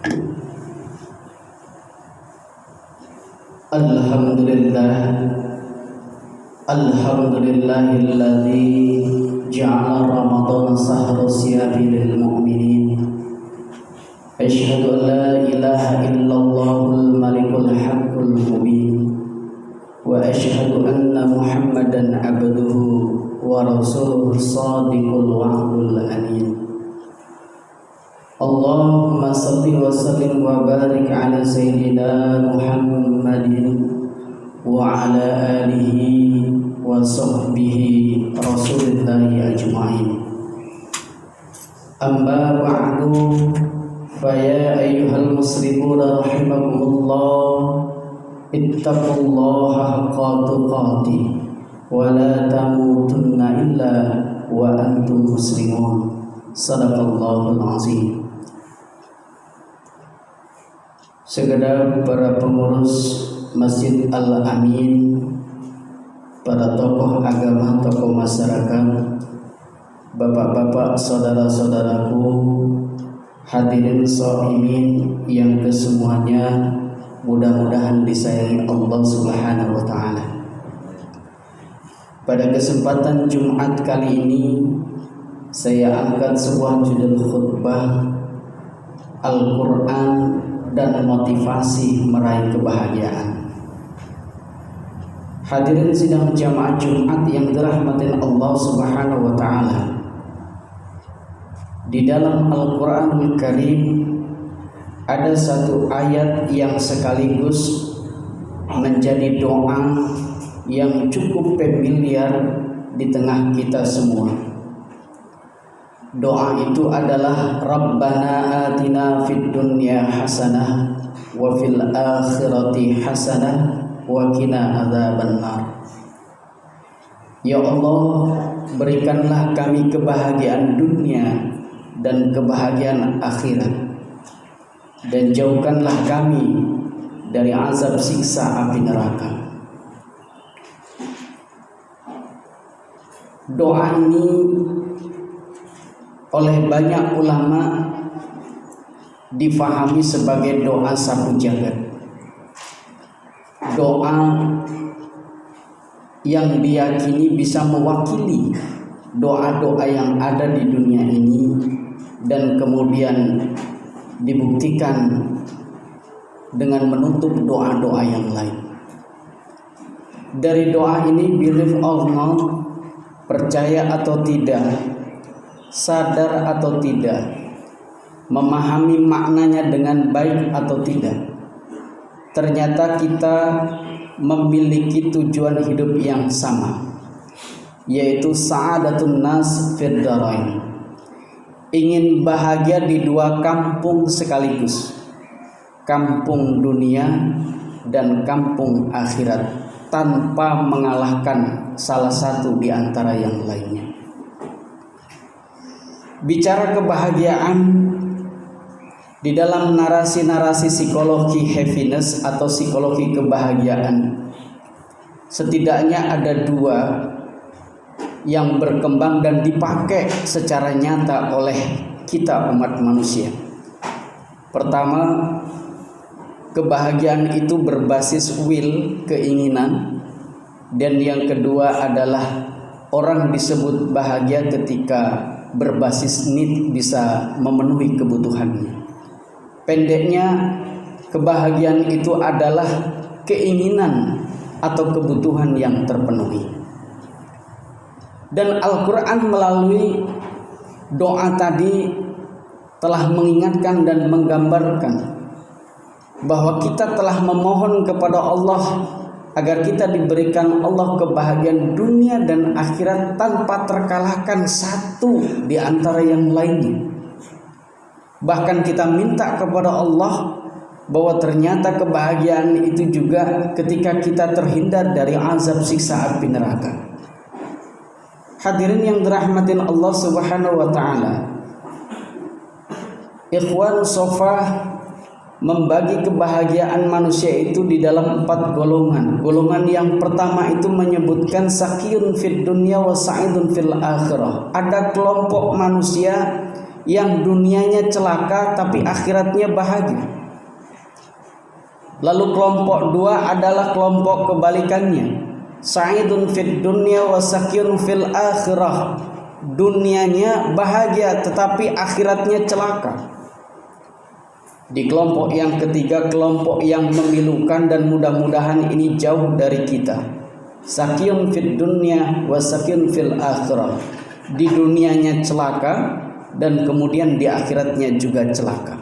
Alhamdulillahilladzi ja'ala Ramadhana shahra siyami lil mu'minin. Asyhadu an la ilaha illallahul malikul haqqul mubin. Wa asyhadu anna Muhammadan abduhu wa rasuluhu shadiqul wa'dul amin. Allahumma salli wa sallim wa barik ala sayyidina Muhammadin wa ala alihi wa sahbihi rasulillahi ajma'in. Amma ba'du, fa ya ayyuhal muslimuna rahimakumullah, ittaqullaha haqqa tuqatih wa la tamutunna illa wa antum muslimun. Sadaqallahul azim. Segenap para pengurus Masjid Al-Amin, para tokoh agama, tokoh masyarakat, bapak-bapak, saudara-saudaraku, hadirin shaimin yang kesemuanya mudah-mudahan disayangi Allah Subhanahu wa taala. Pada kesempatan Jumat kali ini saya angkat sebuah judul khutbah, Al-Quran dan motivasi meraih kebahagiaan. Hadirin sidang jamaah Jumat yang dirahmatin Allah Subhanahu wa taala. Di dalam Al-Qur'anul Karim ada satu ayat yang sekaligus menjadi doa yang cukup familiar di tengah kita semua. Doa itu adalah Rabbana atina fid dunya hasanah wa fil akhirati hasanah wa qina adzabannar. Ya Allah, berikanlah kami kebahagiaan dunia dan kebahagiaan akhirat, dan jauhkanlah kami dari azab siksa api neraka. Doa ini oleh banyak ulama difahami sebagai doa sapu jagat, doa yang diyakini bisa mewakili doa-doa yang ada di dunia ini dan kemudian dibuktikan dengan menutup doa-doa yang lain. Dari doa ini, believe or not, percaya atau tidak, sadar atau tidak, memahami maknanya dengan baik atau tidak, ternyata kita memiliki tujuan hidup yang sama, yaitu sa'adatun nas fid dharain. Ingin bahagia di dua kampung sekaligus, kampung dunia dan kampung akhirat, tanpa mengalahkan salah satu di antara yang lainnya. Bicara kebahagiaan di dalam narasi-narasi psikologi happiness atau psikologi kebahagiaan, setidaknya ada dua yang berkembang dan dipakai secara nyata oleh kita umat manusia. Pertama, kebahagiaan itu berbasis will, keinginan, dan yang kedua adalah orang disebut bahagia ketika berbasis need, bisa memenuhi kebutuhannya. Pendeknya, kebahagiaan itu adalah keinginan atau kebutuhan yang terpenuhi. Dan Al-Quran melalui doa tadi telah mengingatkan dan menggambarkan bahwa kita telah memohon kepada Allah agar kita diberikan Allah kebahagiaan dunia dan akhirat tanpa terkalahkan satu di antara yang lainnya. Bahkan kita minta kepada Allah bahwa ternyata kebahagiaan itu juga ketika kita terhindar dari azab siksa api neraka. Hadirin yang dirahmatin Allah Subhanahu wa taala, Ikhwan Sofa membagi kebahagiaan manusia itu di dalam 4 golongan. Golongan yang pertama itu menyebutkan sakiyun fid dunya wa sa'idun fil akhirah. Ada kelompok manusia yang dunianya celaka tapi akhiratnya bahagia. Lalu kelompok 2 adalah kelompok kebalikannya. Sa'idun fid dunya wa sakyun fil akhirah. Dunianya bahagia tetapi akhiratnya celaka. Di kelompok yang ketiga, kelompok yang memilukan, dan mudah-mudahan ini jauh dari kita. Sakyun fid dunya wa sakyun fil akhirah. Di dunianya celaka dan kemudian di akhiratnya juga celaka.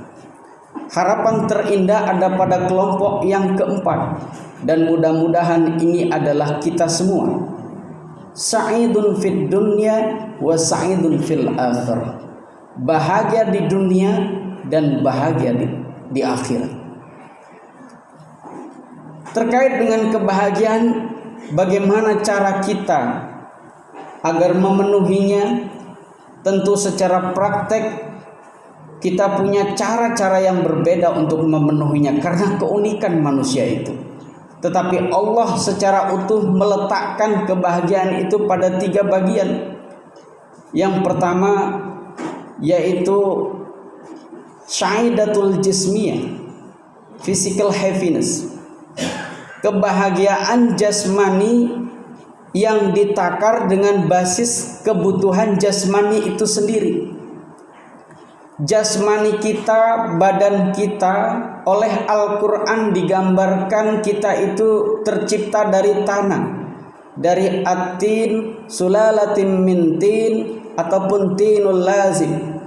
Harapan terindah ada pada kelompok yang keempat, dan mudah-mudahan ini adalah kita semua. Sa'idun fid dunya wa sa'idun fil akhirah. Bahagia di dunia dan bahagia di akhirat. Terkait dengan kebahagiaan, bagaimana cara kita agar memenuhinya? Tentu secara praktek kita punya cara-cara yang berbeda untuk memenuhinya karena keunikan manusia itu. Tetapi Allah secara utuh meletakkan kebahagiaan itu pada 3 bagian. Yang pertama yaitu sya'idatul jismiyah, physical happiness. Kebahagiaan jasmani yang ditakar dengan basis kebutuhan jasmani itu sendiri. Jasmani kita, badan kita, oleh Al-Quran digambarkan kita itu tercipta dari tanah, dari atin, sulalatin min tin, ataupun tinul lazim.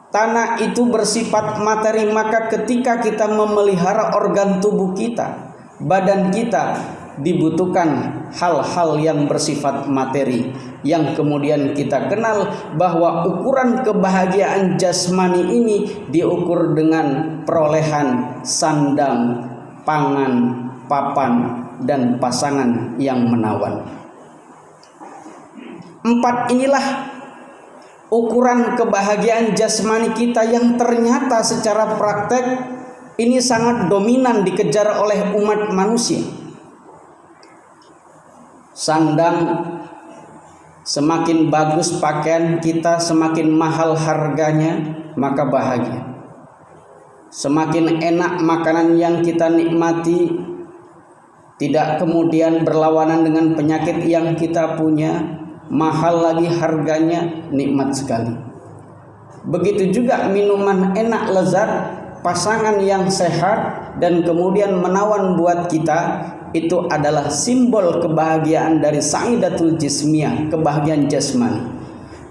Tanah itu bersifat materi, maka ketika kita memelihara organ tubuh kita, badan kita, dibutuhkan hal-hal yang bersifat materi, yang kemudian kita kenal bahwa ukuran kebahagiaan jasmani ini diukur dengan perolehan sandang, pangan, papan, dan pasangan yang menawan. 4 inilah ukuran kebahagiaan jasmani kita yang ternyata secara praktek ini sangat dominan dikejar oleh umat manusia. Sandang, semakin bagus pakaian kita, semakin mahal harganya, maka bahagia. Semakin enak makanan yang kita nikmati, tidak kemudian berlawanan dengan penyakit yang kita punya, mahal lagi harganya, nikmat sekali. Begitu juga minuman enak lezat, pasangan yang sehat dan kemudian menawan buat kita, itu adalah simbol kebahagiaan dari sa'idatul jismiyah, kebahagiaan jasmani.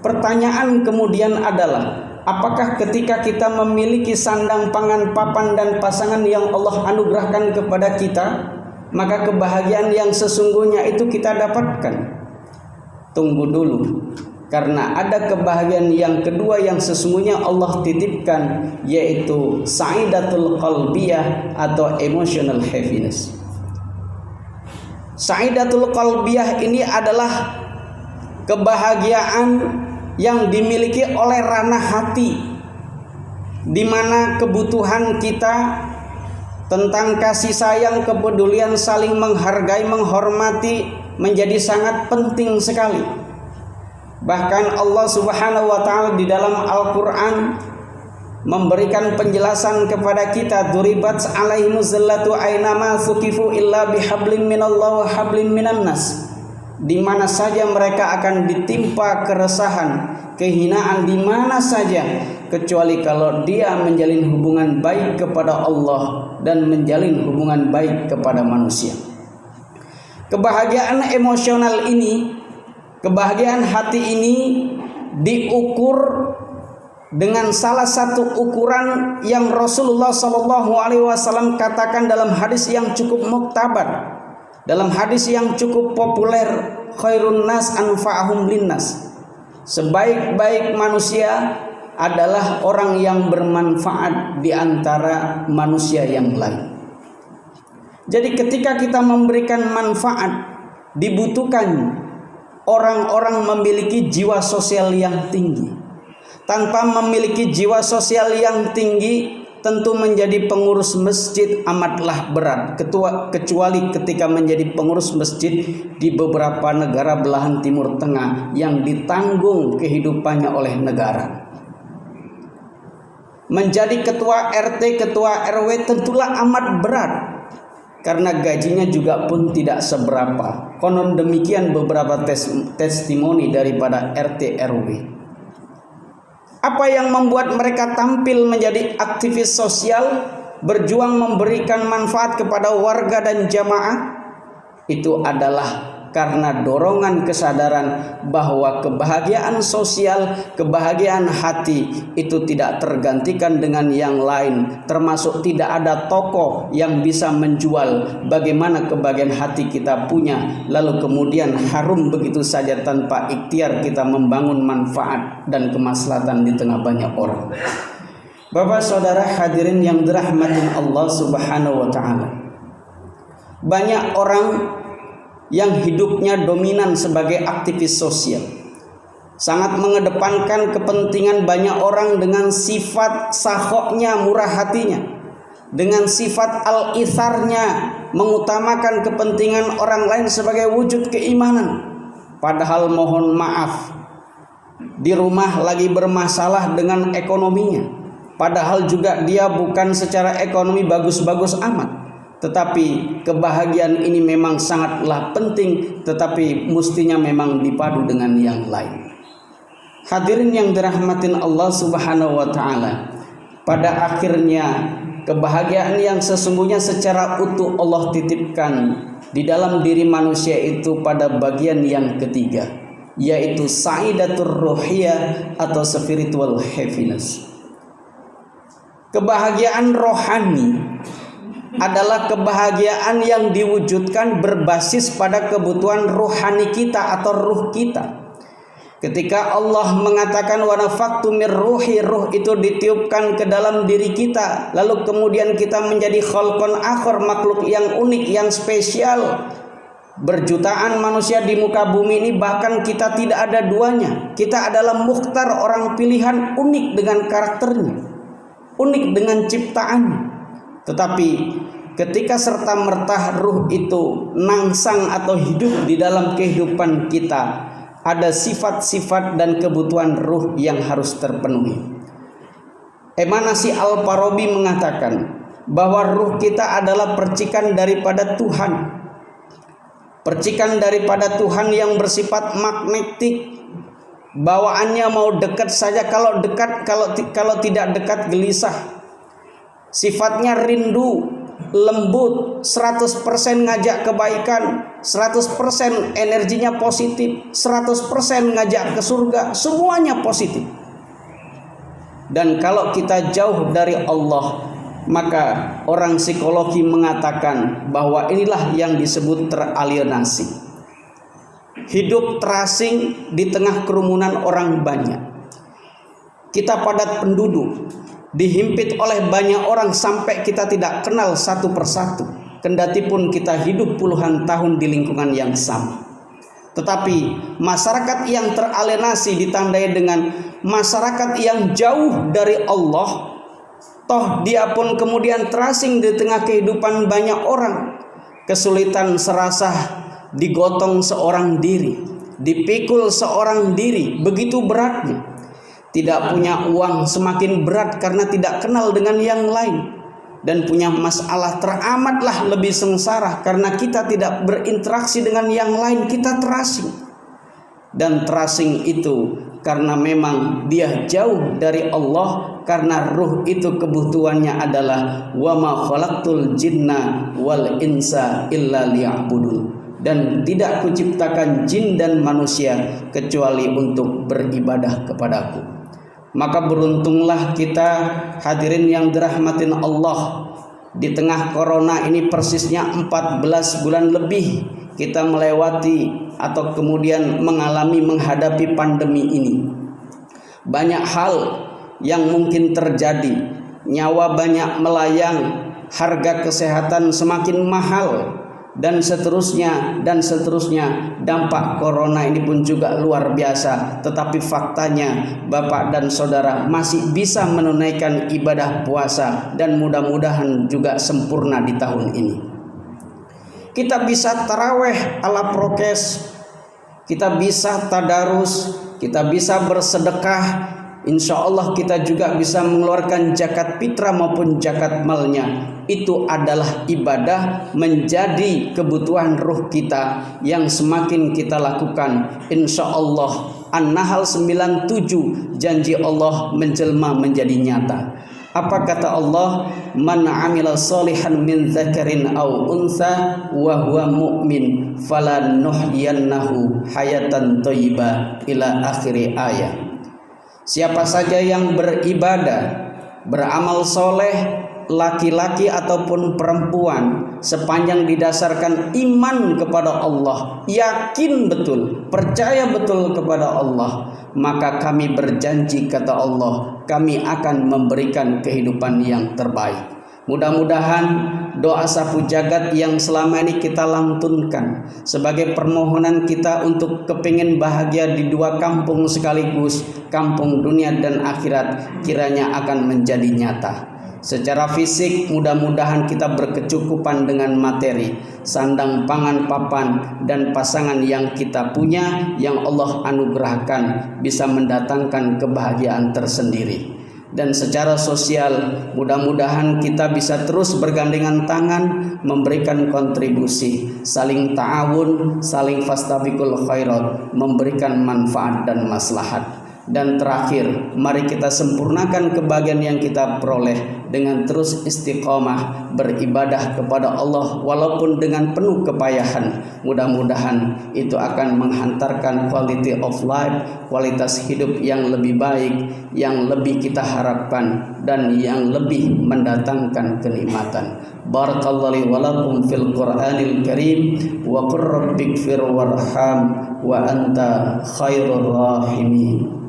Pertanyaan kemudian adalah, apakah ketika kita memiliki sandang, pangan, papan, dan pasangan yang Allah anugerahkan kepada kita, maka kebahagiaan yang sesungguhnya itu kita dapatkan? Tunggu dulu, karena ada kebahagiaan yang kedua yang sesungguhnya Allah titipkan, yaitu sa'idatul qalbiyah atau emotional happiness. Sa'idatul qalbiyah ini adalah kebahagiaan yang dimiliki oleh ranah hati, di mana kebutuhan kita tentang kasih sayang, kepedulian, saling menghargai, menghormati menjadi sangat penting sekali. Bahkan Allah Subhanahu wa taala di dalam Al-Qur'an memberikan penjelasan kepada kita, duribat alaihimuz zillatu ainama suqifu illa bihablin minallah wa hablin minan nas. Di mana saja mereka akan ditimpa keresahan, kehinaan, di mana saja, kecuali kalau dia menjalin hubungan baik kepada Allah dan menjalin hubungan baik kepada manusia. Kebahagiaan emosional ini, kebahagiaan hati ini diukur dengan salah satu ukuran yang Rasulullah SAW katakan dalam hadis yang cukup muktabar, dalam hadis yang cukup populer, khairun nas anfa'ahum linnas. Sebaik-baik manusia adalah orang yang bermanfaat di antara manusia yang lain. Jadi ketika kita memberikan manfaat, dibutuhkan orang-orang memiliki jiwa sosial yang tinggi. Tanpa memiliki jiwa sosial yang tinggi, tentu menjadi pengurus masjid amatlah berat, kecuali ketika menjadi pengurus masjid di beberapa negara belahan Timur Tengah yang ditanggung kehidupannya oleh negara. Menjadi ketua RT, ketua RW tentulah amat berat, karena gajinya juga pun tidak seberapa. Konon demikian beberapa testimoni daripada RT RW. Apa yang membuat mereka tampil menjadi aktivis sosial, berjuang memberikan manfaat kepada warga dan jamaah? Itu adalah karena dorongan kesadaran bahwa kebahagiaan sosial, kebahagiaan hati itu tidak tergantikan dengan yang lain, termasuk tidak ada toko yang bisa menjual bagaimana kebahagiaan hati kita punya, lalu kemudian harum begitu saja tanpa ikhtiar kita membangun manfaat dan kemaslahatan di tengah banyak orang. Bapak saudara hadirin yang dirahmati Allah Subhanahu wa taala, banyak orang yang hidupnya dominan sebagai aktivis sosial, sangat mengedepankan kepentingan banyak orang dengan sifat sakhoknya, murah hatinya, dengan sifat al-itharnya, mengutamakan kepentingan orang lain sebagai wujud keimanan. Padahal mohon maaf, di rumah lagi bermasalah dengan ekonominya, padahal juga dia bukan secara ekonomi bagus-bagus amat. Tetapi kebahagiaan ini memang sangatlah penting, tetapi mestinya memang dipadu dengan yang lain. Hadirin yang dirahmatin Allah Subhanahu wa taala, pada akhirnya kebahagiaan yang sesungguhnya secara utuh Allah titipkan di dalam diri manusia itu pada bagian yang ketiga, yaitu sa'idatur ruhiyah atau spiritual happiness. Kebahagiaan rohani adalah kebahagiaan yang diwujudkan berbasis pada kebutuhan rohani kita atau ruh kita. Ketika Allah mengatakan wa nafaqtu mir ruhi, ruh itu ditiupkan ke dalam diri kita, lalu kemudian kita menjadi khalqon akhar, makhluk yang unik, yang spesial. Berjutaan manusia di muka bumi ini, bahkan kita tidak ada duanya. Kita adalah mukhtar, orang pilihan, unik dengan karakternya, unik dengan ciptaannya. Tetapi ketika serta-merta ruh itu nangsang atau hidup di dalam kehidupan kita, ada sifat-sifat dan kebutuhan ruh yang harus terpenuhi. Emanasi Al-Farabi mengatakan bahwa ruh kita adalah percikan daripada Tuhan. Percikan daripada Tuhan yang bersifat magnetik. Bawaannya mau dekat saja, kalau dekat, kalau tidak dekat gelisah. Sifatnya rindu, lembut, 100% ngajak kebaikan, 100% energinya positif, 100% ngajak ke surga, semuanya positif. Dan kalau kita jauh dari Allah, maka orang psikologi mengatakan bahwa inilah yang disebut teralienasi. Hidup terasing di tengah kerumunan orang banyak. Kita padat penduduk, dihimpit oleh banyak orang sampai kita tidak kenal satu persatu, kendati pun kita hidup puluhan tahun di lingkungan yang sama. Tetapi masyarakat yang teralienasi ditandai dengan masyarakat yang jauh dari Allah. Toh dia pun kemudian terasing di tengah kehidupan banyak orang. Kesulitan serasa digotong seorang diri, dipikul seorang diri, begitu beratnya. Tidak punya uang semakin berat karena tidak kenal dengan yang lain. Dan punya masalah teramatlah lebih sengsara karena kita tidak berinteraksi dengan yang lain, kita terasing. Dan terasing itu karena memang dia jauh dari Allah, karena ruh itu kebutuhannya adalah wa ma khalaqtul jinna wal insa illa liya'budun. Dan tidak kuciptakan jin dan manusia kecuali untuk beribadah kepadaku. Maka beruntunglah kita hadirin yang dirahmatin Allah. Di tengah corona ini persisnya 14 bulan lebih kita melewati atau kemudian menghadapi pandemi ini. Banyak hal yang mungkin terjadi. Nyawa banyak melayang, harga kesehatan semakin mahal. dan seterusnya dan seterusnya. Dampak corona ini pun juga luar biasa, tetapi faktanya Bapak dan Saudara masih bisa menunaikan ibadah puasa dan mudah-mudahan juga sempurna di tahun ini. Kita bisa taraweh ala prokes, kita bisa tadarus, kita bisa bersedekah. Insya Allah kita juga bisa mengeluarkan zakat fitrah maupun zakat malnya. Itu adalah ibadah, menjadi kebutuhan ruh kita yang semakin kita lakukan. Insya Allah An-Nahl 97, janji Allah menjelma menjadi nyata. Apa kata Allah? Man amila salihan min dzakarin aw untha wa huwa mu'min falanuhyiyannahu hayatan thayyibah ila akhir ayat. Siapa saja yang beribadah, beramal soleh, laki-laki ataupun perempuan, sepanjang didasarkan iman kepada Allah, yakin betul, percaya betul kepada Allah, maka kami berjanji, kata Allah, kami akan memberikan kehidupan yang terbaik. Mudah-mudahan doa sapu jagat yang selama ini kita lantunkan sebagai permohonan kita untuk kepingin bahagia di dua kampung sekaligus, kampung dunia dan akhirat, kiranya akan menjadi nyata. Secara fisik mudah-mudahan kita berkecukupan dengan materi, sandang pangan papan dan pasangan yang kita punya, yang Allah anugerahkan bisa mendatangkan kebahagiaan tersendiri. Dan secara sosial mudah-mudahan kita bisa terus bergandengan tangan memberikan kontribusi, saling ta'awun, saling fastabiqul khairat, memberikan manfaat dan maslahat. Dan terakhir, mari kita sempurnakan kebahagiaan yang kita peroleh dengan terus istiqomah beribadah kepada Allah walaupun dengan penuh kepayahan. Mudah-mudahan itu akan menghantarkan quality of life, kualitas hidup yang lebih baik, yang lebih kita harapkan dan yang lebih mendatangkan kenikmatan. Barakallahu wa lakum fil Qur'anil Karim wa qur rabbighfir warham wa anta khairur rahimin.